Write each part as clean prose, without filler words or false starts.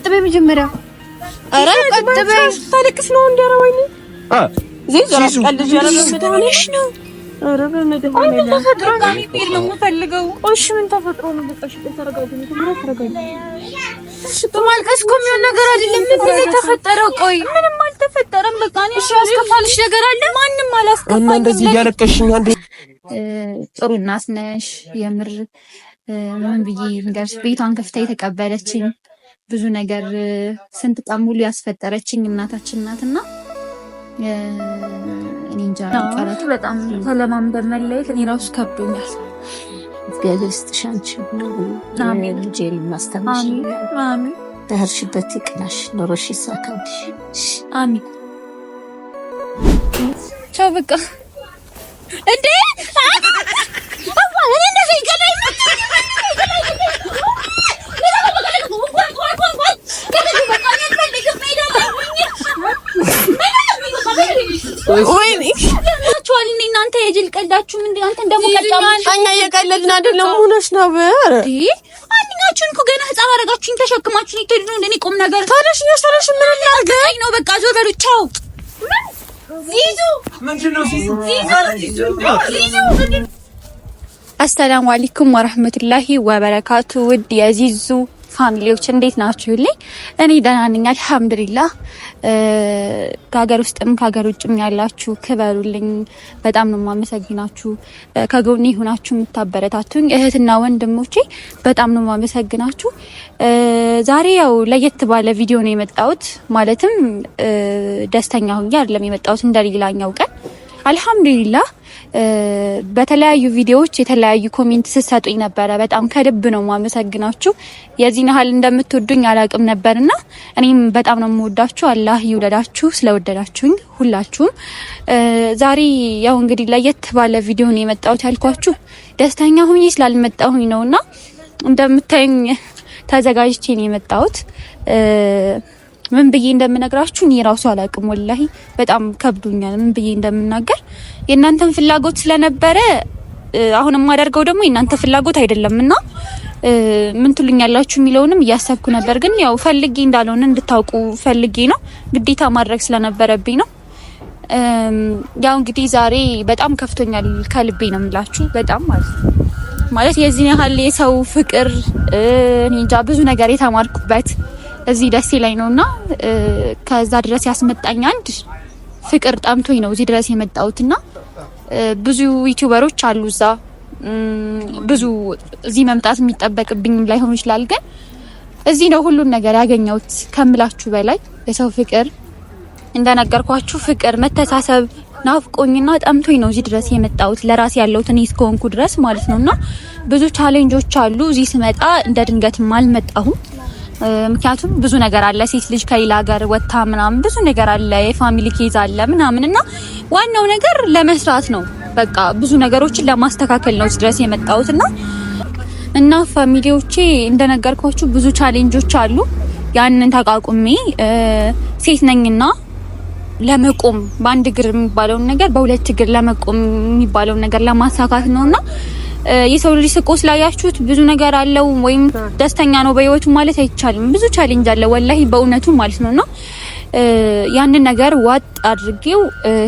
ቀጥበይ መጀመሪያ አረ ቀጥበይ ታለቅስ ነው እንዲያረባኝ ዚዙ ቀልጅ ያረበመታለሽ ነው አረ በመድኃኒዓለም ተፈጥሮ ነው ቢል ነው የምፈልገው እሺ ምን ተፈጥሮ ነው በቃሽ ተረጋጉ ማልቀስ እኮ የሚሆን ነገር አይደለም ምን ተፈጠረው ቆይ ምንም አልተፈጠረም በቃ እኔ እሺ አስከፋልሽ ነገር አለ ማንንም አላስከፋልኝ እና እንደዚህ እያለቀሽኝ አንዴ ጥሩ እናት ነሽ የምር ምን ብዬ እንገርሽ ቤቷን ከፍታ የተቀበለችኝ ብዙ ነገር ስንት ቀን ሙሉ ያስፈጠረችኝ እናታችን ናትና እኔ እንጃ ቃላት በጣም ተለማምደን መለየት እኔ ራሱ ከብዶኛል እግዚአብሔር ይስጥሻንቺ አሜን ጄሪ ማስተማሽ አሜን ተህርሽበት ይቅናሽ ኖሮሽ ይሳካልሽ አሜን ቻው በቃ እንዴ አባ እኔ ነኝ ገለኝ ወይኔ አቻውልኝ እናንተ የጅል ቀልዳችሁ ምንድን አንተ እንደሞከጫማሽ አኛ የቀለልን አይደለም ሆነሽ ነው እንዴ አንኛችሁን እኮ ገና ህፃን አረጋችሁኝ ተሸክማችሁኝ ትሄዱ ነው እንደኔ ቆም ነገር ታለሽ ያሰራሽ ምን እናርገኝ ነው በቃ ዞር በሉ ቻው ዚዙ ምንድነው ዚዙ አሰላሙ አለይኩም ወራህመቱላሂ ወበረካቱ ውድ የዚዙ ፋሚሊዎች እንዴት ናችሁልኝ? እኔ ደህና ነኝ አልሐምዱሊላህ። ከሀገር ውስጥም ከሀገር ውጭም ያላችሁ ክበሩልኝ። በጣም ነው የማመሰግናችሁ። ከጎኔ ሆናችሁ የምታበረታቱኝ እህትና ወንድሞቼ በጣም ነው የማመሰግናችሁ። ዛሬ ያው ለየት ባለ ቪዲዮ ነው የመጣሁት። ማለትም ደስተኛ ሆኜ አይደለም የመጣሁት እንደሌላኛው ቀን አልሐምዱሊላህ። በተለያዩ ቪዲዮዎች የተለያዩ ኮሜንት ስትሰጡኝ ነበረ። በጣም ከልብ ነው ማመሰግናችሁ። የዚህን ያህል እንደምትወዱኝ አላቅም ነበርና እኔም በጣም ነው የምወዳችሁ። አላህ ይውደዳችሁ ስለወደዳችሁኝ ሁላችሁም። ዛሬ ያው እንግዲህ ለየት ባለ ቪዲዮ ነው የመጣሁት ያልኳችሁ ደስተኛ ሆኜ ስላልመጣሁኝ ነውና እንደምታዩኝ ተዘጋጅቼ ነው የመጣሁት። ምን ብዬ እንደምነግራችሁ እኔ ራሱ አላቅም ወላሂ በጣም ከብዶኛል ምን ብዬ እንደምናገር። የእናንተን ፍላጎት ስለነበረ አሁን የማደርገው ደግሞ የእናንተ ፍላጎት አይደለምና ምን ትሉኛላችሁ የሚለውንም እያሰብኩ ነበር። ግን ያው ፈልጌ እንዳልሆነ እንድታውቁ ፈልጌ ነው ግዴታ ማድረግ ስለነበረብኝ ነው። ያው እንግዲህ ዛሬ በጣም ከፍቶኛል ከልቤ ነው የምላችሁ በጣም ማለት የዚህ ያህል የሰው ፍቅር እኔ እንጃ ብዙ ነገር የተማርኩበት እዚህ ደሴ ላይ ነውና ከዛ ድረስ ያስመጣኝ አንድ ፍቅር ጠምቶኝ ነው እዚህ ድረስ የመጣሁትና ብዙ ዩቲዩበሮች አሉ እዛ ብዙ እዚህ መምጣት የሚጠበቅብኝ ላይሆን ይችላል። ግን እዚህ ነው ሁሉን ነገር ያገኘሁት ከምላችሁ በላይ የሰው ፍቅር እንደነገርኳችሁ ፍቅር መተሳሰብ ናፍቆኝና ጠምቶኝ ነው እዚህ ድረስ የመጣሁት ለራሴ ያለሁት እኔ እስከሆንኩ ድረስ ማለት ነውና ብዙ ቻሌንጆች አሉ። እዚህ ስመጣ እንደ ድንገትም አልመጣሁም። ምክንያቱም ብዙ ነገር አለ ሴት ልጅ ከሌላ ሀገር ወጣ ምናምን ብዙ ነገር አለ የፋሚሊ ኬዝ አለ ምናምንና ዋናው ነገር ለመስራት ነው። በቃ ብዙ ነገሮችን ለማስተካከል ነው እዚህ ድረስ የመጣሁትና እና ፋሚሊዎቼ እንደነገርኳችሁ ብዙ ቻሌንጆች አሉ። ያንን ተቃቁሜ ሴት ነኝና ለመቆም በአንድ እግር የሚባለውን ነገር በሁለት እግር ለመቆም የሚባለውን ነገር ለማሳካት ነውና የሰው ልጅ ስቆ ስላያችሁት ብዙ ነገር አለው ወይም ደስተኛ ነው በህይወቱ ማለት አይቻልም። ብዙ ቻሌንጅ አለ ወላሂ በእውነቱ ማለት ነውና ያንን ነገር ዋጥ አድርጌው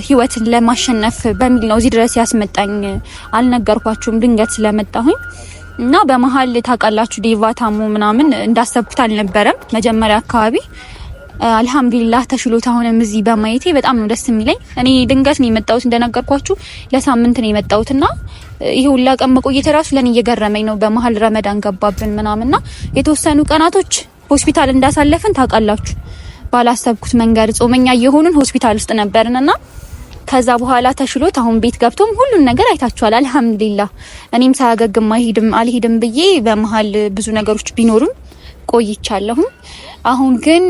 ህይወትን ለማሸነፍ በሚል ነው እዚህ ድረስ ያስመጣኝ። አልነገርኳችሁም ድንገት ስለመጣሁኝ እና በመሀል ታውቃላችሁ ዴቫ ታሞ ምናምን እንዳሰብኩት አልነበረም መጀመሪያ አካባቢ። አልহামዱሊላህ ተሽሎት አሁንም እዚህ በማየቴ በጣም ነው ደስ የሚለኝ። እኔ ድንገት ነው የመጣሁት እንደነገርኳችሁ ለሳምንት ነው የመጣሁትና ይሄ ሁላ ቀን መቆየት ራሱ ለኔ እየገረመኝ ነው። በመሀል ረመዳን ገባብን ምናምንና የተወሰኑ ቀናቶች ሆስፒታል እንዳሳለፍን ታውቃላችሁ። ባላሰብኩት መንገድ ጾመኛ እየሆኑን ሆስፒታል ውስጥ ነበርንና ከዛ በኋላ ተሽሎት አሁን ቤት ገብቶም ሁሉን ነገር አይታችኋል አልহামዱሊላህ። እኔም ሳያገግም አልሄድም ብዬ በመሀል ብዙ ነገሮች ቢኖሩም ቆይቻለሁ። አሁን ግን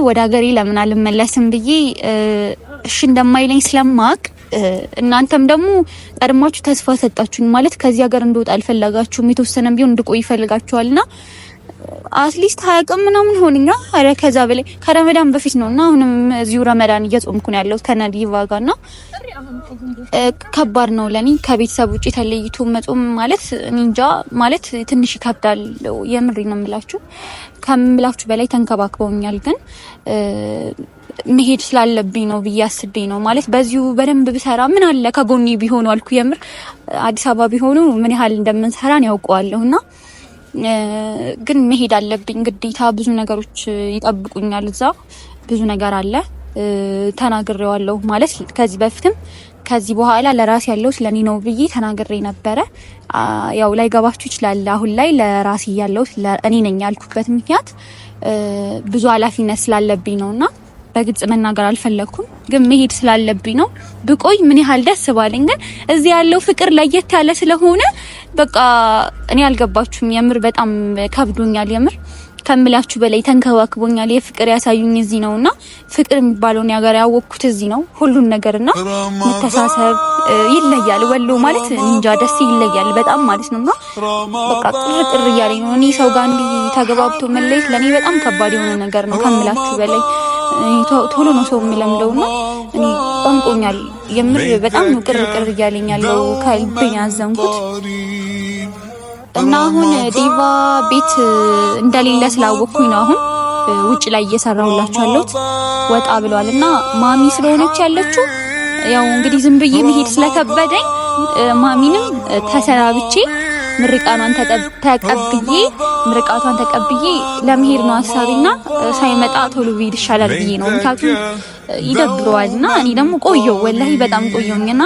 ወደ ሀገሬ ለምን አልመለስም ብዬ እሺ እንደማይለኝ ስለማቅ እናንተም ደግሞ ቀድማችሁ ተስፋ ሰጣችሁኝ ማለት ከዚህ ሀገር እንደወጣ አልፈለጋችሁም የተወሰነም ቢሆን እንድቆይ ይፈልጋችኋልና አትሊስት 20 ቀን ምናምን ሆነኛ። አረ ከዛ በላይ ከረመዳን በፊት ነውና አሁንም እዚሁ ረመዳን እየጾምኩ ነው ያለሁት ከነዲቫ ጋርና ከባድ ነው ለኔ ከቤተሰብ ውጪ ተለይቶ መጾም ማለት እንጃ ማለት ትንሽ ይከብዳል። የምሬ ነው የምላችሁ ከምላችሁ በላይ ተንከባክበውኛል። ግን መሄድ ስላለብኝ ነው ብዬ አስቤ ነው ማለት በዚሁ በደንብ ብሰራ ምን አለ ከጎኔ ቢሆኑ አልኩ። የምር አዲስ አበባ ቢሆኑ ምን ያህል እንደምንሰራን ያውቀዋለሁና ግን መሄድ አለብኝ ግዴታ። ብዙ ነገሮች ይጠብቁኛል እዛ ብዙ ነገር አለ። ተናግሬዋለሁ ማለት ከዚህ በፊትም ከዚህ በኋላ ለራሴ ያለው ስለኔ ነው ብዬ ተናግሬ ነበረ። ያው ላይ ገባችሁ ይችላል። አሁን ላይ ለራሴ ያለው እኔ ነኝ ያልኩበት ምክንያት ብዙ ኃላፊነት ስላለብኝ ነውና በግልጽ መናገር አልፈለኩም። ግን መሄድ ስላለብኝ ነው። ብቆይ ምን ያህል ደስ ባለኝ። ግን እዚህ ያለው ፍቅር ለየት ያለ ስለሆነ በቃ እኔ አልገባችሁም። የምር በጣም ከብዶኛል። የምር ከምላችሁ በላይ ተንከባክቦኛል። የፍቅር ያሳዩኝ እዚህ ነውና ፍቅር የሚባለው ነገር ያወቅኩት እዚህ ነው። ሁሉን ነገርና መተሳሰብ ይለያል። ወሎ ማለት እንጃ ደስ ይለያል በጣም ማለት ነውና በቃ ቅር እያለኝ ነው። እኔ ሰው ጋር እንዲህ ተገባብቶ መለየት ለኔ በጣም ከባድ የሆነ ነገር ነው ከምላችሁ በላይ። ቶሎ ነው ሰው የሚለምደውና እኔ ጠንቆኛል። የምር በጣም ነው ቅር እያለኝ ያለው ከልቤ ያዘንኩት እና አሁን ዲቫ ቤት እንደሌለ ስላወቅኩኝ ነው አሁን ውጭ ላይ እየሰራሁላችሁ ያለሁት። ወጣ ብሏልና ማሚ ስለሆነች ያለችው ያው እንግዲህ ዝም ብዬ መሄድ ስለከበደኝ ማሚንም ተሰናብቼ ምርቃቷን ተቀብዬ ለመሄድ ነው ሐሳቤና ሳይመጣ ቶሎ ብሄድ ይሻላል ብዬ ነው። ምክንያቱም ይደብረዋልና እኔ ደግሞ ቆየው ወላሂ በጣም ቆየውኝና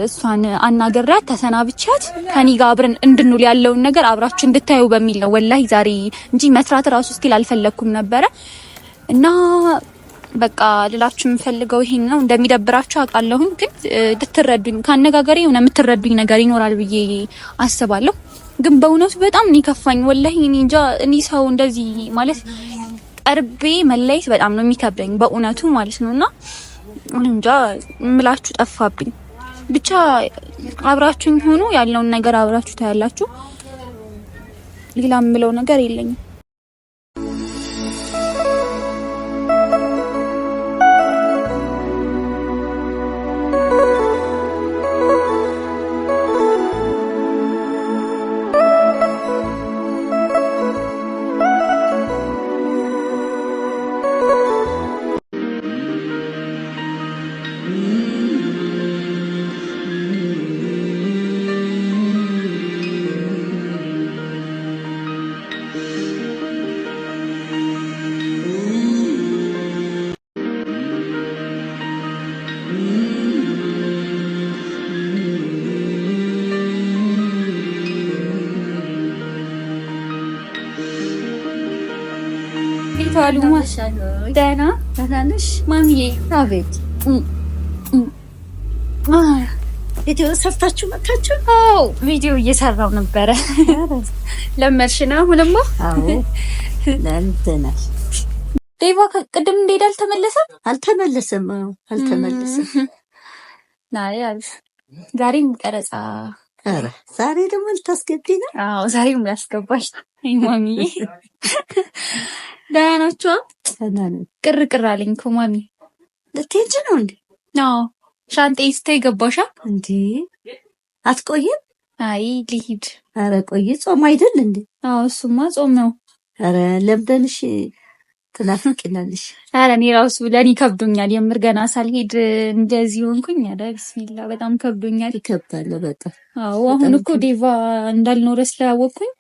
እሷን አናገራት ተሰናብቻት ከኔ ጋር አብረን እንድንውል ያለውን ነገር አብራችሁ እንድታዩ በሚል ነው ወላሂ ዛሬ እንጂ መስራት ራሱ እስኪ አልፈለኩም ነበረ። እና በቃ ልላችሁ የምፈልገው ይሄን ነው። እንደሚደብራችሁ አውቃለሁኝ፣ ግን ልትረዱኝ ካነጋገሬ የሆነ የምትረዱኝ ነገር ይኖራል ብዬ አስባለሁ። ግን በእውነቱ በጣም ነው ከፋኝ ወላሂ። እኔ እንጃ እኔ ሰው እንደዚህ ማለት ቀርቤ መለየት በጣም ነው የሚከብደኝ በእውነቱ ማለት ነውና እንጃ ምላችሁ ጠፋብኝ። ብቻ አብራችሁኝ ሆኖ ያለውን ነገር አብራችሁ ታያላችሁ። ሌላ የምለው ነገር የለኝም። ታሉ ማሻአላ ደህና ነሽ ማሚዬ? አቤት ቪዲዮ ሰርታችሁ መጣችሁ? አዎ ቪዲዮ እየሰራው ነበረ። ለመርሽና ሁለማ? አዎ ለምተናል። ዴቫ ቅድም እንደሄደ አልተመለሰም። ናይ አልፍ ዛሬም ቀረጻ። አረ ዛሬ ደግሞ ልታስገቢ ነው? አዎ ዛሬም ያስገባሽ ማሚዬ። ደህና ናችሁ? ቅር አለኝ እኮ ማሚ። ልትሄጂ ነው እንዴ? አዎ ሻንጤ ስታይ ገባሻ እንዴ? አትቆይም? አይ ልሂድ። አረ ቆይ ጾም አይደል እንዴ? አዎ እሱማ ጾም ነው። አረ ለምደንሽ ትናፍቂናለሽ። አረ እኔ ራሱ ለኔ ከብዶኛል የምር ገና ሳልሄድ እንደዚህ ሆንኩኝ። አረ ቢስሚላ በጣም ከብዶኛል። ይከብዳል በጣም። አዎ አሁን እኮ ዴቫ እንዳልኖረ ስላወቅኩኝ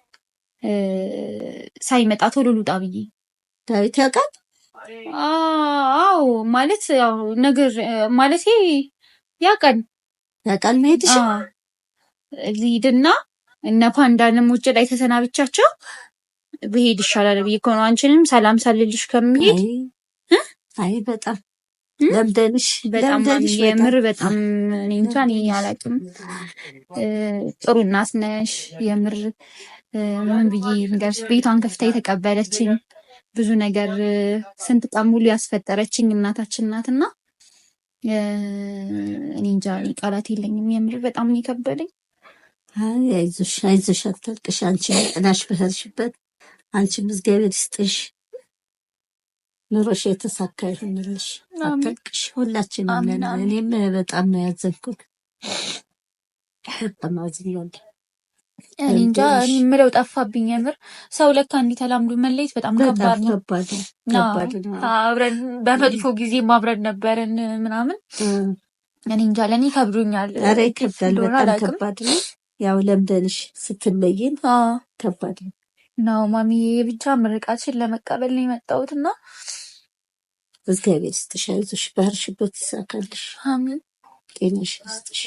ሳይመጣ ቶሎ ልውጣ ብዬ ዳዊት ያውቃል? አዎ ማለት ያው ነገር ማለት ያውቃል መሄድሽ ሊድና እነ ፓንዳንም ውጭ ላይ ተሰናብቻቸው ብሄድ ይሻላል ብዬ እኮ ነው። አንቺንም ሰላም ሳልልሽ ከመሄድ አይ በጣም ለምደንሽ የምር በጣም እኔ እንኳን አላውቅም። ጥሩ እናት ነሽ የምር ምን ብዬ ንገርሽ። ቤቷን ከፍታ የተቀበለችኝ ብዙ ነገር ስንት ቀን ሙሉ ያስፈጠረችኝ እናታችን ናትና እኔ እንጃ ቃላት የለኝም። የምር በጣም ነው የከበደኝ። አይዞሽ አትልቅሽ። አንቺ ጥላሽ በሄድሽበት አንቺም እግዚአብሔር ይስጥሽ፣ ኑሮሽ የተሳካ ይሁንልሽ፣ አታልቅሽ። ሁላችንም ነን። እኔም በጣም ነው ያዘንኩት። በጣም አዝኛለሁ። እኔ እንጃ እኔ የምለው ጠፋብኝ። የምር ሰው ለካ እንዲህ ተላምዶ መለየት በጣም ከባድ ነው። አብረን በመጥፎ ጊዜ አብረን ነበርን ምናምን። እኔ እንጃ ለእኔ ከብዶኛል። ኧረ ይከብዳል፣ በጣም ከባድ ነው። ያው ለምደንሽ ስትለይን ከባድ ነው። ማሚዬ ብቻ ምርቃችን ለመቀበል ነው የመጣሁትና እግዚአብሔር ይስጥሽ፣ አይዞሽ፣ በሄድሽበት ይሳካልሽ። አሜን። ጤናሽ ይስጥሽ፣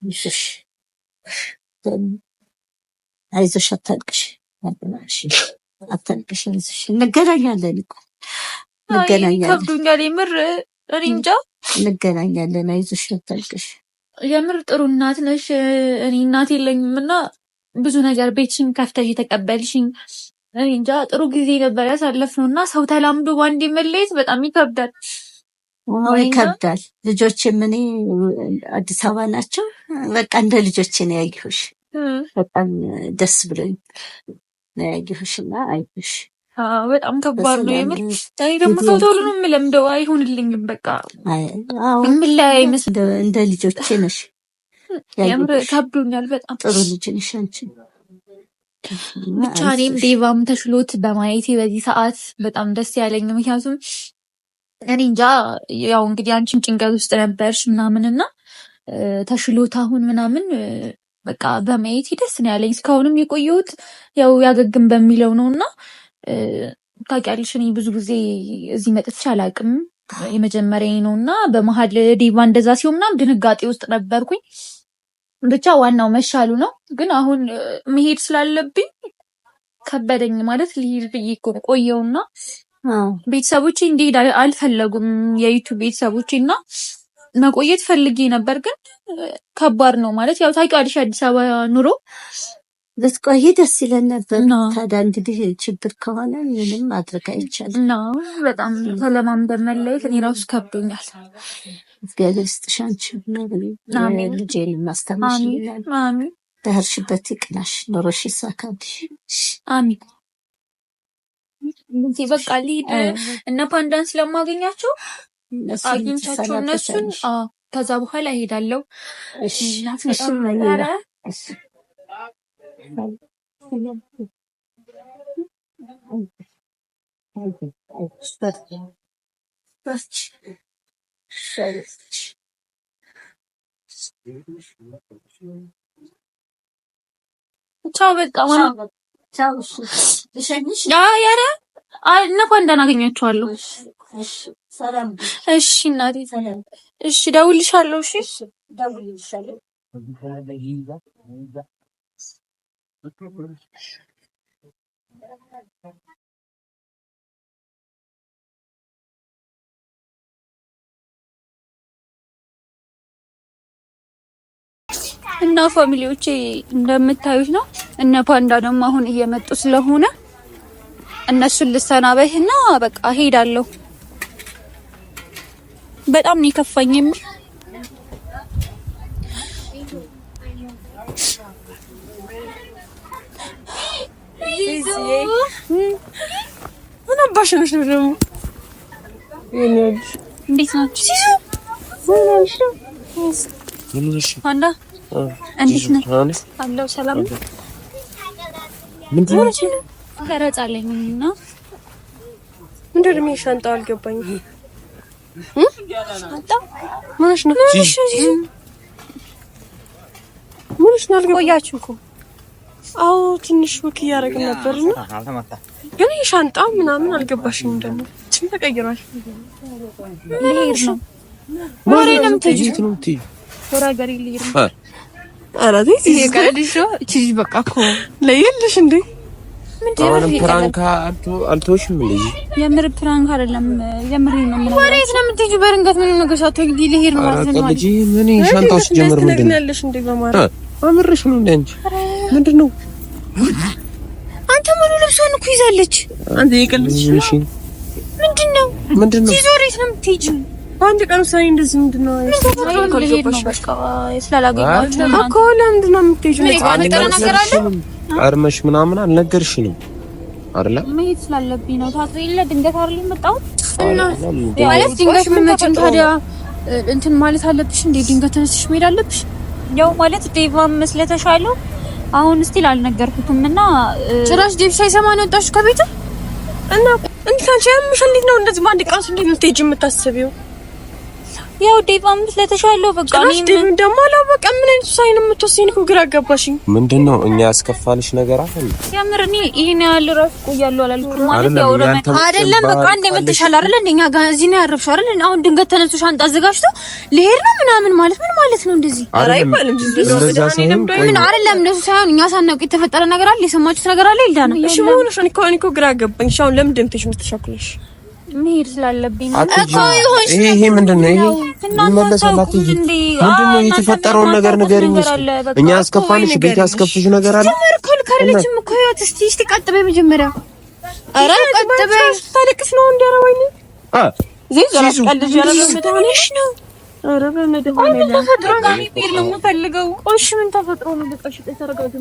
ይስጥሽ። አይዞሽ፣ አታልቅሽ፣ አታልቅሽ፣ አይዞሽ። እንገናኛለን እኮ እንገናኛለን። ከብዶኛል የምር እኔ እንጃ። እንገናኛለን፣ አይዞሽ፣ አታልቅሽ። የምር ጥሩ እናት ነሽ። እኔ እናት የለኝም እና ብዙ ነገር ቤትሽን ከፍተሽ የተቀበልሽኝ፣ እኔ እንጃ ጥሩ ጊዜ ነበር ያሳለፍነው እና ሰው ተላምዶ ባንዴ መለየት በጣም ይከብዳል። ይከብዳል። ልጆችም እኔ አዲስ አበባ ናቸው። በቃ እንደ ልጆቼ ነው ያየሁሽ። በጣም ደስ ብሎኝ ነው ያየሁሽ እና አይሽ በጣም ከባድ ነው የምር። እኔ ደግሞ ሰው ቶሎ ነው የምለምደው፣ አይሆንልኝም። በቃ የምለያይ ይመስል እንደ ልጆቼ ነሽ። የምር ከብዶኛል በጣም። ጥሩ ልጅ ነሽ አንቺ። ብቻ እኔም ዴቫም ተሽሎት በማየቴ በዚህ ሰዓት በጣም ደስ ያለኝ፣ ምክንያቱም እኔ እንጃ ያው እንግዲህ አንቺም ጭንቀት ውስጥ ነበርሽ ምናምንና ተሽሎት አሁን ምናምን በቃ በማየቴ ደስ ነው ያለኝ። እስካሁንም የቆየሁት ያው ያገግም በሚለው ነውና ታውቂያለሽ፣ እኔ ብዙ ጊዜ እዚህ መጥቼ አላውቅም፣ የመጀመሪያዬ ነውና በመሀል ዴቫ እንደዛ ሲሆን ምናምን ድንጋጤ ውስጥ ነበርኩኝ። ብቻ ዋናው መሻሉ ነው። ግን አሁን መሄድ ስላለብኝ ከበደኝ። ማለት ልሄድ ብዬ እኮ ቆየውና ቤተሰቦቼ እንዲሄድ አልፈለጉም፣ የዩቲዩብ ቤተሰቦቼ እና መቆየት ፈልጌ ነበር። ግን ከባድ ነው ማለት ያው ታውቂዋለሽ አዲስ አበባ ኑሮ። ልትቆይ ደስ ይለን ነበር። ታዲያ እንግዲህ ችግር ከሆነ ምንም ማድረግ አይቻልም ነው። በጣም ተለማምደን መለየት እኔ ራሱ ከብዶኛል። እግዚአብሔር ይስጥሽ አንቺ ልጄን ማስተማርሽ ይላል። አሜን። በሄድሽበት ይቅናሽ፣ ኑሮሽ ይሳካልሽ። አሜን። እንዴ በቃ ልሂድ። እነ ፓንዳን ስለማገኛቸው አግኝቻቸው እነሱን ከዛ በኋላ እሄዳለሁ። እሺ ቻው በቃ ቻው። ያረ እነ ፓንዳን አገኛቸዋለሁ። እሺ እናቴ፣ እሺ ደውልልሻለሁ። እሺ ደውልልሻለሁ። እና ፋሚሊዎቼ እንደምታዩት ነው። እነ ፓንዳ ደግሞ አሁን እየመጡ ስለሆነ እነሱን ልሰናበትና በቃ ሄዳለሁ። በጣም ነው የከፋኝም። ምን አባሽ ነሽ ደግሞ? እንዴት ናችሁ? ፓንዳ እንዴት ነህ? አለው ሰላም ነው። ምንድን ነው ተረጻለኝና ምንድን ነው ሻንጣው? አልገባኝም። ሻንጣ ምንሽ ነው? ምንሽ ነው? አልገባያችሁ እኮ። አዎ ትንሽ ወክ እያደረግን ነበርና ግን ሻንጣ ምናምን አልገባሽም። ደግሞ ምን ተቀይሯል? ልሄድ ነው። ማረንም ተጅት ነው ቲ ወራ ጋር ልሄድ ነው። ኧረ ዘይት ይሄ ቀልድሽ ነው። እቺ በቃ እኮ ለይልሽ እንዴ ምንድነው? ፕራንክ አልተውሽም እንዴ? የምር ፕራንክ አይደለም፣ የምር ነው። ምን ወሬት ነው የምትሄጂው? በርንገት ምን ነገር ሳትወጊ ልሄድ ነው ማለት ነው። ልጅ ምን ሻንጣው ሲጀምር ምንድን ነው ያለሽ እንዴ? በማራ አምርሽ ነው እንዴ? አንቺ ምንድነው? አንተ ሙሉ ልብሷን እኮ ይዛለች። አንተ የቀልድሽ ነው። ምንድነው? ሲዞሬት ነው የምትሄጂው? አንድ ቀን ሳይ እንደዚህ ምንድነው? ልሄድ ነው በቃ ስላላገኘኋቸው እኮ ለምንድን ነው የምትሄጂው? ነገር አለ ቀርመሽ ምናምን አልነገርሽንም አይደል? መሄድ ስላለብኝ ነው። ታጥሪ የለ ድንገት አይደል መጣው እና ማለት ድንገት ምን መጭም ታዲያ እንትን ማለት አለብሽ እንዴ? ድንገት ተነስሽ መሄድ አለብሽ? ያው ማለት ዴቫም ስለተሻለው አሁን ስቲል አልነገርኩትም እና ጭራሽ ዴቭ ሳይሰማ ነው ወጣሽ ከቤት እና እንዴት አንቺ ያምሻል? እንዴት ነው እንደዚህ ባንድ ቃስ እንዴት ልትሄጂ የምታስቢው? ያው ዴቫም ስለተሻለው በቃ እኔ ደግሞ አላወቀም። ምን አይነት ሳይን የምትወስኝ ነው? ግራ አጋባሽኝ። ምንድነው እኛ ያስከፋልሽ ነገር አለ? ያምርኒ ይሄን ያህል ራስ ቆያለሁ አላልኩም ማለት ያው አይደለም። በቃ እንደ መተሻል አይደል? እንደኛ ጋር እዚህ ነው ያረፍሽ አይደል? አሁን ድንገት ተነስቶ ሻንጣ አዘጋጅቶ ልሄድ ነው ምናምን ማለት ምን ማለት ነው? እንደዚህ አይባልም። ምን አይደለም እንደሱ ሳይሆን እኛ ሳናውቅ የተፈጠረ ነገር አለ። የሰማችሁት ነገር አለ ይልዳ ነው። እሺ ሆነሽ እኮ ግራ አጋባኝ። ሻው ለምን ደምተሽ ምትሻኩልሽ? መሄድ ስላለብኝ ይሄ ምንድነው? ይሄ መለሰላት እንጂ ምንድነው የተፈጠረውን ነገር ንገሪኝ። እኛ አስከፋንሽ? ቤት ያስከፍሽ ነገር አለ? ከልከልችም እኮ ያት እስቲ ቀጥበይ መጀመሪያ። ኧረ ቀጥበይ ታለቅስ ነው እንደረወኝ እዚህ ዘራስ ቀልጅ ያለበትሽ ነው። ኧረ በመደሆነ ነው ተፈጥሮ ነው ቢል ነው የምፈልገው። ቆሽ ምን ተፈጥሮ ነው? በቃሽ ተረጋጋ።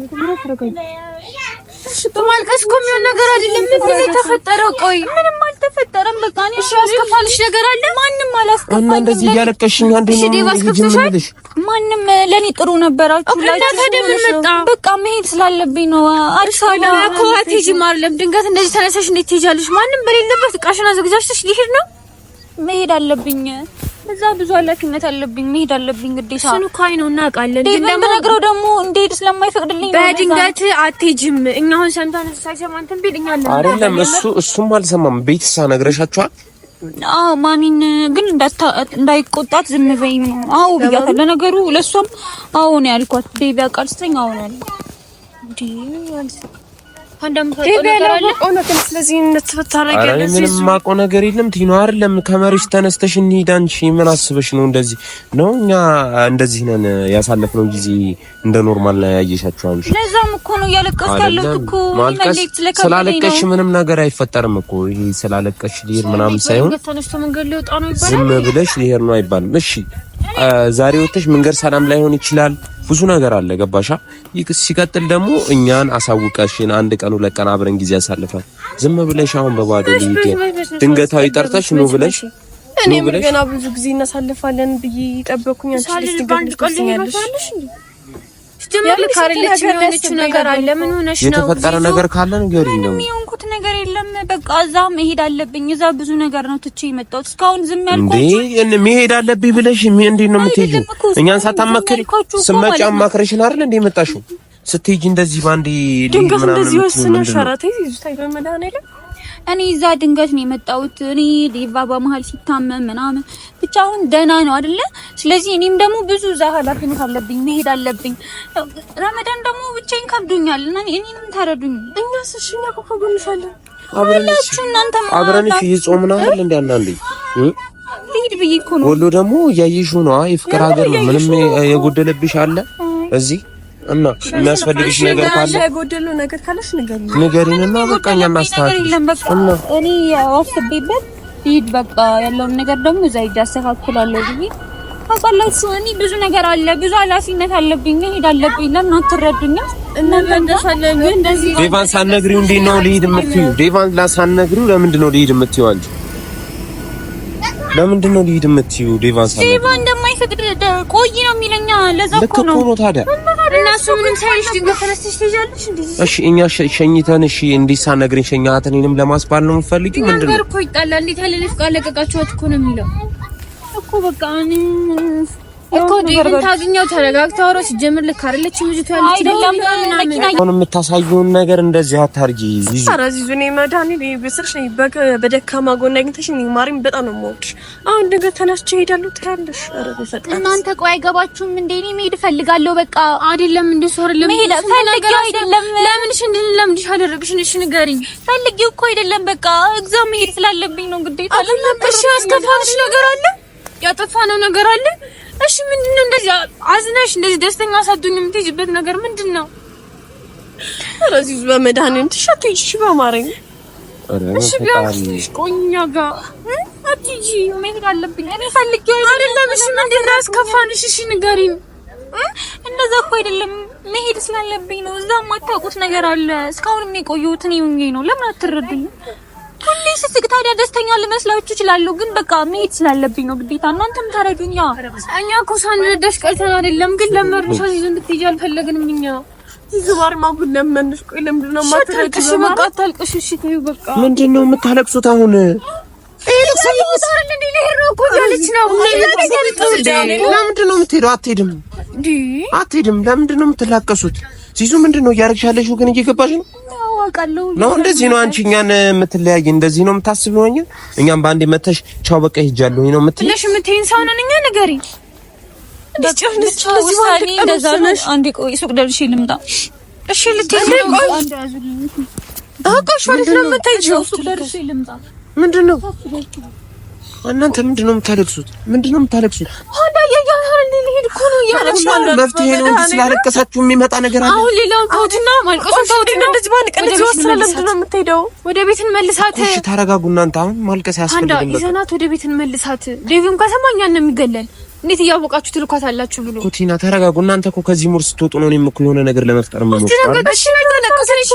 እሺ በማልቀስ እኮ የሚሆን ነገር አይደለም። ምን የተፈጠረው? ቆይ ምንም አልተፈጠረም። በቃ እኔ እሺ ያስከፋልሽ ነገር አለ? ማንንም አላስከፋኝ። እና እንደዚህ እያለቀሽኝ አንዴ ነው ልጅ ማንንም ለኔ ጥሩ ነበራችሁ ላችሁ በቃ መሄድ ስላለብኝ ነው። አዲስ አበባ እኮ አትሄጂም አይደለም? ድንገት እንደዚህ ተነሳሽ እንዴት ትሄጃለሽ? ማንንም በሌለበት እቃሽን አዘግጃችሽ ሊሄድ ነው? መሄድ አለብኝ። እዛ ብዙ ኃላፊነት አለብኝ። መሄድ አለብኝ ግዴታ። እሱን እኮ አይ ነው እናውቃለን። ግን ደግሞ ነግረው ደግሞ እንዴት ስለማይፈቅድልኝ ነው። በድንገት አትሄጂም። እኛ አሁን ሰምታን ሳይሰማ እንትን ቢልኛ አይደለም እሱም አልሰማም። ቤትሳ ነግረሻቸዋል? አዎ ማሚን ግን እንዳይቆጣት ዝም በይ ነው። አዎ ብያታለሁ። ለነገሩ ለሷም አዎ ነው ያልኳት። ቤቢ አቃልስተኝ አዎ ነው እንዴ ምንም ማውቀው ነገር የለም። ቲኖ አይደለም ከመሬት ተነስተሽ እንሂድ። አንቺ ምን አስበሽ ነው እንደዚህ ነው? እኛ እንደዚህ ነን ያሳለፍነው ጊዜ እንደ ኖርማል ላይ ያየሻችሁ አንቺ። ለዛም እኮ ነው ያለቀስኩ ያለሁት እኮ ስላለቀሽ ምንም ነገር አይፈጠርም እኮ። ይሄ ስላለቀሽ ሊሄድ ምናምን ሳይሆን ዝም ብለሽ ሊሄድ ነው አይባልም። እሺ ዛሬ ወጥተሽ መንገድ ሰላም ላይሆን ይችላል። ብዙ ነገር አለ ገባሻ? ሲቀጥል ደግሞ እኛን አሳውቀሽን አንድ ቀን ሁለት ቀን አብረን ጊዜ ያሳልፋል። ዝም ብለሽ አሁን በባዶ ልሂድ ድንገታዊ ጠርተሽ ነው ብለሽ እኔም ገና ብዙ ጊዜ እናሳልፋለን ብዬ ጠበቁኝ። አንቺ ልትገለጽልኛለሽ ጀመር ካርለች የሆነች ነገር አለ። ምን ሆነሽ ነው? የተፈጠረ ነገር ካለ ንገሪኝ ነው። የሚሆንኩት ነገር የለም። በቃ እዛ መሄድ አለብኝ። እዛ ብዙ ነገር ነው ትቼ የመጣሁት። እስካሁን ዝም ያልኳችሁ እንዴ መሄድ አለብኝ ብለሽ እንዴት ነው የምትሄጂው? እኛን ሳታማክሪ ስመጪ አማክረሽን አይደል እንዴ የመጣሽው? ስትሄጂ እንደዚህ ባንዴ ድንገት እንደዚህ ወስነሽ ሸራቴ ይዙታይ በመድኃኒዓለም እኔ እዛ ድንገት ነው የመጣሁት። እኔ ዴቫ በመሀል ሲታመም ምናምን ብቻ አሁን ደህና ነው አይደለ? ስለዚህ እኔም ደግሞ ብዙ እዛ ኃላፊነት አለብኝ፣ መሄድ አለብኝ። ረመዳን ደግሞ ብቻዬን ከብዶኛል እና እኔንም ታረዱኝ። እኛስ እሺ እኛ እኮ ከጎንሻለን አብረንሽ እየጾምን አይደል እንዴ? አንዳንዴ ልሂድ ብዬሽ እኮ ነው። ወሎ ደግሞ እያየሽው ነው። የፍቅር ሀገር ነው። ምንም የጎደለብሽ አለ እዚህ እና የሚያስፈልግሽ ነገር ካለ የጎደለው ነገር ካለሽ ንገሪንና በቃ እኛ እናስተካክል። እና እኔ አስቤበት ልሂድ በቃ ያለውን ነገር ደግሞ እዛ ሂጅ አስተካክላለሁ ብዬ ታውቃላችሁ። እኔ ብዙ ነገር አለ፣ ብዙ ኃላፊነት አለብኝ፣ መሄድ አለብኝ። ለምን አትረዱኝ? እናንተ እንደሻለን ግን እንደዚህ ዴቫን ሳትነግሪው እንዴት ነው ልሂድ የምትይው? ዴቫን ሳትነግሪው ለምንድን ነው ልሂድ የምትይው? አንቺ ለምንድን ነው ልሂድ የምትይው? ዴቫን እንደማይፈቅድ ቆይ ነው የሚለኛ። ለዛ እኮ ነው ታዲያ እናሱ ምን ሳይልሽ ድንገት ተነስተሽ ትሄጃለሽ እንዴ? እሺ እኛ ሸኝተን እሺ እንዲህ ሳትነግሪኝ ሸኛተን እኔንም ለማስባል ነው የምትፈልጊው? ምንድን ነው እኮ ይጣላል። እንዴት ያለ ፍቃድ ለቀቃችኋት እኮ ነው የሚለው እኮ በቃ እኮ ዴቪን ታግኛው ተረጋግተው አውሮ ሲጀምር ልክ አይደለችም ልጅቷ ያለች አይደለም። አሁን የምታሳየውን ነገር እንደዚህ አታርጊ። አራዚዙኔ መዳኒ በስርሽ በደካማ ጎን አግኝተሽኝ ማሪም በጣም ነው የምወድሽ። አሁን ድንገት ተነስቼ እሄዳለሁ ትያለሽ። ኧረ በፈጣሪ እናንተ ቆይ አይገባችሁም እንዴ? እኔ መሄድ እፈልጋለሁ። በቃ አይደለም እንደሱ አይደለም። መሄድ ፈልጌው አይደለም። ለምንሽ ለምንሽ አደረግሽ? እሺ ንገሪኝ። ፈልጌው እኮ አይደለም። በቃ እዛው መሄድ ስላለብኝ ነው ግዴታ። እሺ ያስከፋልሽ ነገር አለ? ያጠፋነው ነገር አለ? እሺ ምንድነው? እንደዚህ አዝነሽ እንደዚህ ደስተኛ ሳትሆኝ የምትሄጂበት ነገር ምንድነው? ረዚዝ በመድኃኒዓለም ትሻትሽ በማረኝ። እሺ ቢያንስ ቆኛ ጋር አትጂ መሄድ አለብኝ። እኔ ፈልጌው አይደለም። እሺ ምንድነው ያስከፋንሽ? እሺ ንገሪኝ። እንደዛ እኮ አይደለም መሄድ ስላለብኝ ነው። እዛም አታውቁት ነገር አለ። እስካሁን የቆየሁት እኔ ሆኜ ነው። ለምን አትረዱኝ? ሁሌ ስስቅ ታዲያ ደስተኛ ልመስላችሁ እችላለሁ፣ ግን በቃ መሄድ ስላለብኝ ነው ግዴታ። እናንተም ታረዱኛ። እኛ እኮ ሳንረዳሽ ቀርተን አይደለም፣ ግን ለመርሻ ይዞ እንድትሄጂ አልፈለግንም እኛ። ይዝባር ማቡን ለምንሽ ቆይ ለምንድን ነው ማትረዱሽ? በቃ አታልቅሽ። እሺ ተይው በቃ። ምንድን ነው የምታለቅሱት አሁን? ለምንድን ነው የምትሄደው? አትሄድም። ለምንድን ነው የምትላቀሱት? ሲሱ ምንድን ነው እያደረግሽ ያለሽው? ግን እየገባሽ ነው ነው እንደዚህ ነው አንቺ እኛን የምትለያይ? እንደዚህ ነው የምታስቢው? እኛም በአንዴ መተሽ ቻው በቃ ሄጃለሁ ነው የምትል? ለሽ የምትይኝ ሰው ነን እኛ ንገሪኝ። አንዴ ቆይ ሱቅ ደርሼ ልምጣ። እሺ ልትሄጂ ነው? አንዴ ያዙልኝ። አውቃሽ ወዴት ነው የምትሄጂው? ሱቅ ደርሼ ልምጣ። ምንድን ነው እናንተ ምንድን ነው የምታለቅሱት? አንዳ ያያህል ሊሄድ እኮ ነው ያለሽ። መፍትሄ ነው እንጂ ስላለቀሳችሁ የሚመጣ ነገር አለ? አሁን ሌላው ታውትና ማልቀሱን ታውትና እንደዚህ ባን ቀን እዚህ ወስራ ለምንድን ነው የምትሄደው? ወደ ቤት እንመልሳት። እሺ ታረጋጉ እናንተ። አሁን ማልቀስ ያስፈልግም። አንዳ ይዘናት ወደ ቤት እንመልሳት። ዴቪም ከሰማኛ ነው የሚገለል። እንዴት እያወቃችሁ ትልኳታላችሁ ብሎ ኮቲና ተረጋጉ እናንተ። እኮ ከዚህ ሙር ስትወጡ ነው እኔም እኮ የሆነ ነገር ለመፍጠር ነው። እሺ ለቀሰልሽ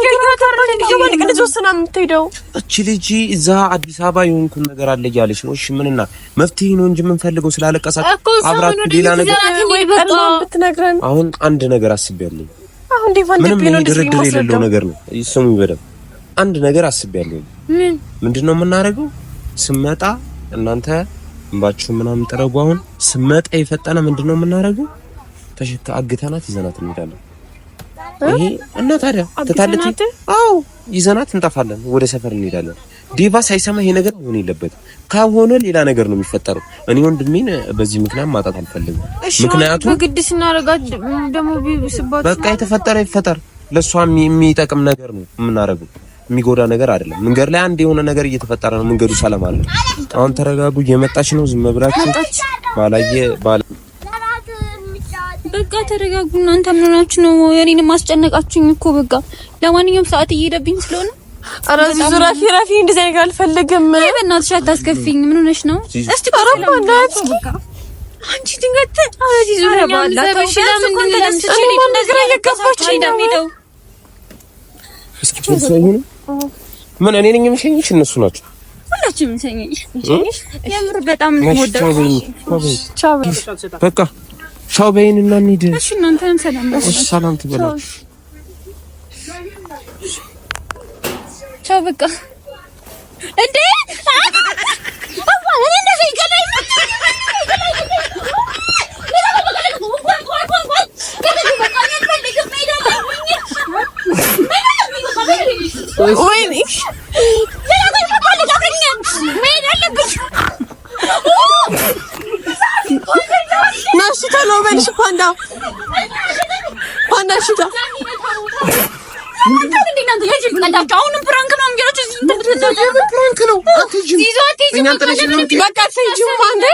እቺ ልጅ እዛ አዲስ አበባ የሆንኩን ነገር አለ እያለች ነው። እሺ ምንና መፍትሄ ነው እንጂ የምንፈልገው ስላለቀሳችሁ አብራችሁ ሌላ ነገር ብትነግረን። አሁን አንድ ነገር አስቤያለሁ። አሁን ዲቫን ምንም ድርድር የሌለው ነገር ነው። ይስሙኝ በደምብ። አንድ ነገር አስቤያለሁ። ምንድነው የምናደርገው? ስመጣ እናንተ እንባችሁ ምናምን ጥረጉ። አሁን ስመጣ የፈጠነ ምንድነው የምናደርገው? ተሽካ አግተናት ይዘናት እንሄዳለን። ይሄ እና ታዲያ ተታለች። አዎ ይዘናት እንጠፋለን፣ ወደ ሰፈር እንሄዳለን። ዲቫ ሳይሰማ ይሄ ነገር ሆነ የለበትም። ካሆነ ሌላ ነገር ነው የሚፈጠረው። እኔ ወንድሜን በዚህ ምክንያት ማጣት አልፈልግም። ምክንያቱም በግድ ስናረጋት ደሞ ቢብስባት በቃ የተፈጠረ ይፈጠር። ለሷም የሚጠቅም ነገር ነው የምናረገው፣ የሚጎዳ ነገር አይደለም። መንገድ ላይ አንድ የሆነ ነገር እየተፈጠረ ነው። መንገዱ ሰላም አለ። አሁን ተረጋጉ። እየመጣች ነው። ዝም ብላችሁ ባላ በቃ ተረጋጉ። እናንተ ምን ሆናችሁ ነው? የኔን ማስጨነቃችሁኝ እኮ በቃ። ለማንኛውም ሰዓት እየሄደብኝ ስለሆነ አራዚ ዙራፊ ራፊ እንደዚህ ነገር አልፈልግም። በእናትሽ አታስከፊኝ። ምን ሆነሽ ነው? እስቲ ባራባናት አንቺ ድንገት አራዚ ዙራ ባላ ተሽላምን እንደዚህ ነገር እየገባችኝ ነው። እስኪ ተሰይኝ ምን እኔ ነኝ የምሸኝሽ? እነሱ ናቸው ሁላችንም እንሸኝሽ። የምር በጣም ወደው ቻው በቃ ቻው በይንና እንሂድ። እሺ እናንተም ሰላም ነው። እሺ ሰላም ትበላችሁ። ቻው በቃ እንዴ አባኔ እንደዚህ ይገለኝ ወይኔ ናሽ ተሎ በልሽ ፓንዳ ሽታ አሁንም ፕራንክ ነው የሚያችሁ። ፕራንክ ነው አትጂም እኛን ጥለሽ ነው በቃ አትጂም ፓንዳ።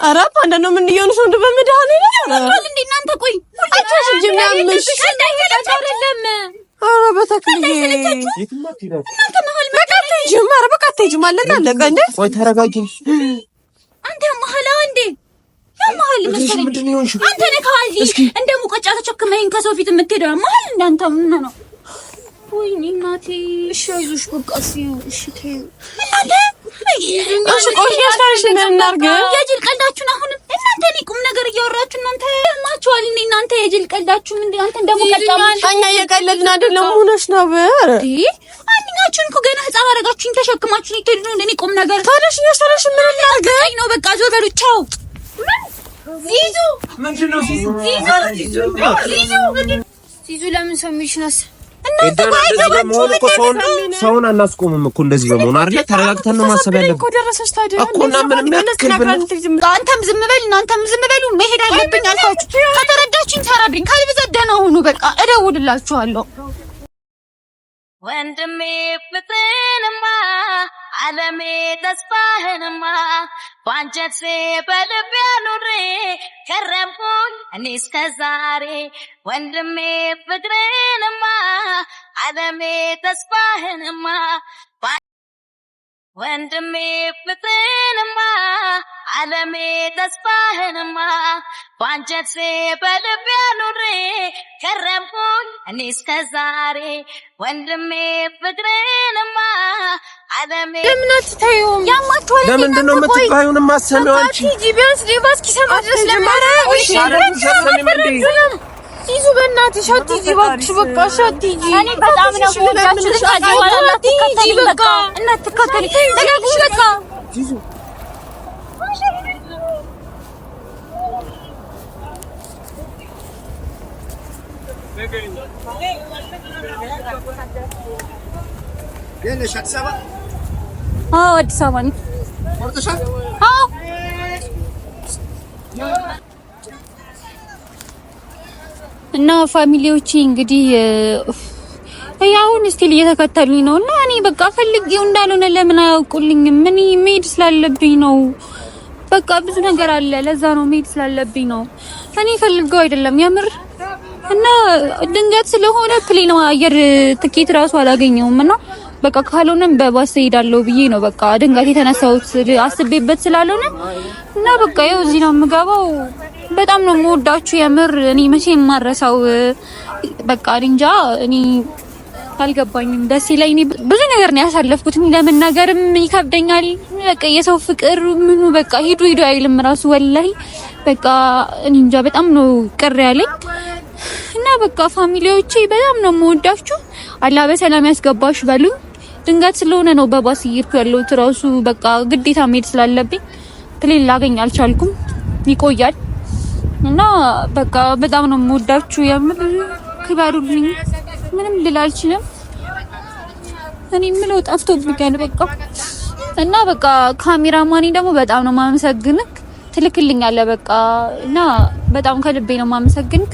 ኧረ ፓንዳ ነው ምን እየሆንሽ ነው? በመድኃኒዓለም እንዴ እናንተ ቆይ አትጂም ያምሽ አይደለም። ኧረ በተክልዬ እናንተ መሀል በቃ አትጂም። ኧረ በቃ አትጂም አለቀ እንዴ። ቆይ ተረጋጊ። አንተ መሀል እንዴ ያማል መሰለኝ። አንተ ነህ ካዚ እንደ ሙቀጫ ተቸክመኝ ከሰው ፊት የምትሄደው መሀል እንዳንተ ምን ነው? ወይኔ እናቴ። እሺ አይዞሽ በቃ ሲዩ። እሺ ተይው እናንተ። እሺ ቆይ ያስታርሽ እናርገ የጅል ቀልዳችሁን አሁን እናንተ እኔ ቁም ነገር እያወራችሁ እናንተ ማችኋል። እኔ እናንተ የጅል ቀልዳችሁ ምንድን አንተ እንደሙቀጫ እኛ እየቀለድን አይደለም። ሆነሽ ነው በር አንኛችሁን እኮ ገና ህፃን አረጋችሁኝ ተሸክማችሁኝ ትሄዱ ነው። እኔ ቁም ነገር ታዲያ ያስታርሽ ምን እናርገ ነው? በቃ ዞር በሉ ቻው። ዚዙ ምንድነው? ዚዙ ለምን ሰሚሽናስ? እናንተ በመሆን እኮ ሰውን አናስቆምም እኮ እንደዚህ በመሆን አይደል? ተረጋግተን ነው ማሰብ ያለብን እኮ ደረሰሽ ታዲያ እኮ እና ምንም ያክልብን። አንተም ዝም በል እናንተም ዝም በሉ። መሄድ አለብኝ አልኳችሁ። ከተረዳችሁኝ ተረዱኝ፣ ካልበዛ ደህና ሁኑ። በቃ እደውልላችኋለሁ። ወንድሜ ፍቅርንማ ዓለሜ ተስፋህንማ ባንጀቴ በልቤ ኑሬ ከረምኩኝ እኔ እስከ ዛሬ። ወንድሜ ፍቅርንማ ዓለሜ ተስፋህንማ ወንድሜ ፍቅርንማ ዓለሜ ተስፋህንማ ባንጀቴ በልቤ ኑሬ ከረምኩኝ እኔ እስከ ዛሬ ወንድሜ ፍቅርህንማ ዓለሜ ለምን አትታዩም? ለምንድን ነው የምትባዩን ማሰሚው አንቺ? ቢያንስ ሌባስ ኪሰማ ድረስ ለማራ እሺ ይዙ በእናትሽ አትሂጂ እባክሽ በቃ አትሂጂ። እኔ በጣም ነው ወዳችሁ ከዚህ በኋላ አትከተልኝ በቃ እናትከተልኝ ተጋግሽ በቃ ይዙ አዲስ አበባ ነኝ። እና ፋሚሊዎቼ እንግዲህ ያውን ስቲል እየተከተሉኝ ነው እና እኔ በቃ ፈልጌው እንዳልሆነ ለምን አያውቁልኝም? ምን መሄድ ስላለብኝ ነው። በቃ ብዙ ነገር አለ፣ ለዛ ነው መሄድ ስላለብኝ ነው። እኔ ፈልገው አይደለም የምር። እና ድንገት ስለሆነ ፕሌን አየር ትኬት ራሱ አላገኘውም እና በቃ ካልሆነም በባስ ሄዳለሁ ብዬ ነው በቃ ድንገት የተነሳሁት አስቤበት ስላልሆነ እና በቃ ያው እዚህ ነው የምገባው። በጣም ነው የምወዳችሁ የምር። እኔ መቼም ማረሳው በቃ እንጃ እኔ አልገባኝም። ደስ ይለኝ ብዙ ነገር ነው ያሳለፍኩት። ለመናገርም ይከብደኛል። በቃ የሰው ፍቅር ምኑ በቃ ሂዱ አይልም ራሱ ወላሂ በቃ እኔ እንጃ በጣም ነው ቅር ያለኝ እና በቃ ፋሚሊዎቼ በጣም ነው የምወዳችሁ። አላህ በሰላም ያስገባሽ በሉኝ። ድንገት ስለሆነ ነው በባስ እየሄድኩ ያለሁት ራሱ በቃ ግዴታ መሄድ ስላለብኝ ፕሌን ላገኝ አልቻልኩም። ይቆያል እና በቃ በጣም ነው የምወዳችሁ የምር። ክበሩልኝ። ምንም ልል አልችልም። እኔ ምለው ጠፍቶብኛል በቃ እና በቃ ካሜራማኔ ደግሞ በጣም ነው ማመሰግንክ። ትልክልኛለህ በቃ እና በጣም ከልቤ ነው ማመሰግንክ።